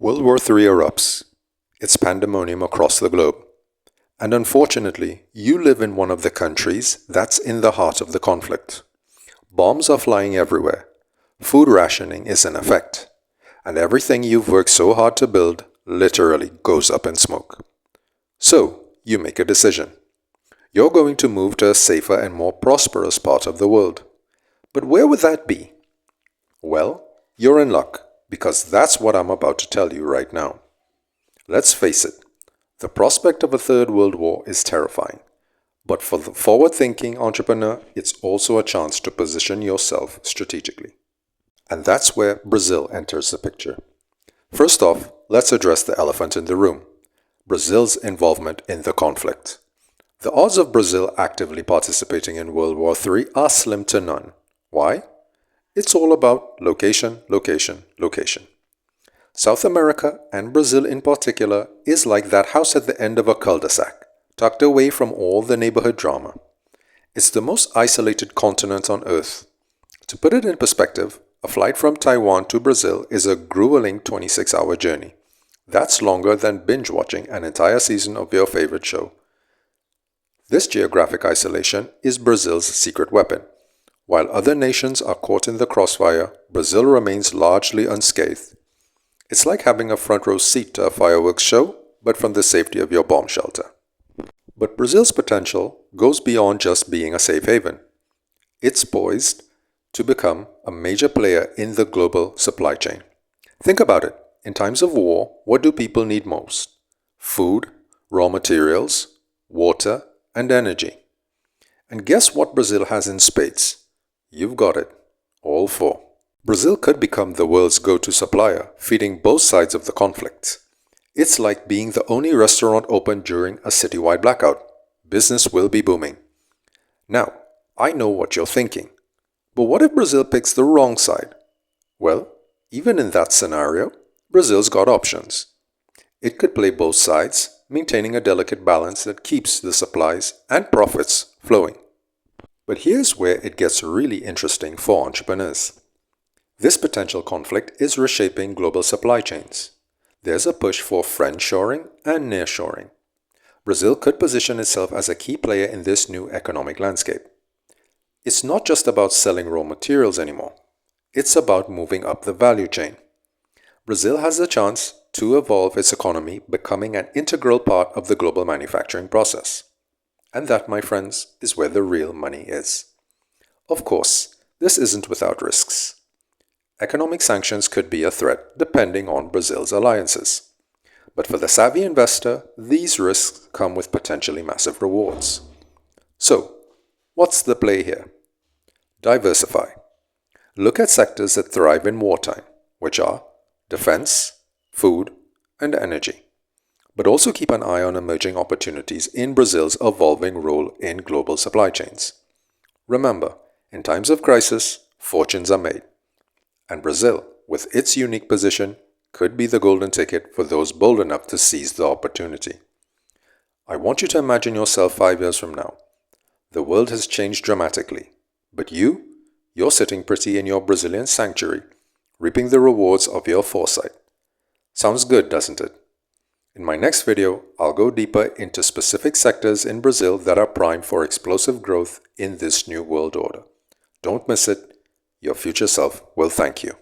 World War III erupts. It's pandemonium across the globe. And unfortunately, you live in one of the countries that's in the heart of the conflict. Bombs are flying everywhere. Food rationing is in effect. And everything you've worked so hard to build literally goes up in smoke. So, you make a decision. You're going to move to a safer and more prosperous part of the world. But where would that be? Well, you're in luck, because that's what I'm about to tell you right now. Let's face it, the prospect of a third world war is terrifying. But for the forward-thinking entrepreneur, it's also a chance to position yourself strategically. And that's where Brazil enters the picture. First off, let's address the elephant in the room: Brazil's involvement in the conflict. The odds of Brazil actively participating in World War III are slim to none. Why? It's all about location, location, location. South America, and Brazil in particular, is like that house at the end of a cul-de-sac, tucked away from all the neighborhood drama. It's the most isolated continent on Earth. To put it in perspective, a flight from Taiwan to Brazil is a grueling 26-hour journey. That's longer than binge-watching an entire season of your favorite show. This geographic isolation is Brazil's secret weapon. While other nations are caught in the crossfire, Brazil remains largely unscathed. It's like having a front row seat to a fireworks show, but from the safety of your bomb shelter. But Brazil's potential goes beyond just being a safe haven. It's poised to become a major player in the global supply chain. Think about it. In times of war, what do people need most? Food, raw materials, water, and energy. And guess what Brazil has in spades? You've got it. All four. Brazil could become the world's go-to supplier, feeding both sides of the conflict. It's like being the only restaurant open during a citywide blackout. Business will be booming. Now, I know what you're thinking. But what if Brazil picks the wrong side? Well, even in that scenario, Brazil's got options. It could play both sides, maintaining a delicate balance that keeps the supplies and profits flowing. But here's where it gets really interesting for entrepreneurs. This potential conflict is reshaping global supply chains. There's a push for friendshoring and nearshoring. Brazil could position itself as a key player in this new economic landscape. It's not just about selling raw materials anymore. It's about moving up the value chain. Brazil has the chance to evolve its economy, becoming an integral part of the global manufacturing process. And that, my friends, is where the real money is. Of course, this isn't without risks. Economic sanctions could be a threat depending on Brazil's alliances. But for the savvy investor, these risks come with potentially massive rewards. So, what's the play here? Diversify. Look at sectors that thrive in wartime, which are defense, food, and energy. But also keep an eye on emerging opportunities in Brazil's evolving role in global supply chains. Remember, in times of crisis, fortunes are made. And Brazil, with its unique position, could be the golden ticket for those bold enough to seize the opportunity. I want you to imagine yourself 5 years from now. The world has changed dramatically, but you're sitting pretty in your Brazilian sanctuary, reaping the rewards of your foresight. Sounds good, doesn't it? In my next video, I'll go deeper into specific sectors in Brazil that are primed for explosive growth in this new world order. Don't miss it. Your future self will thank you.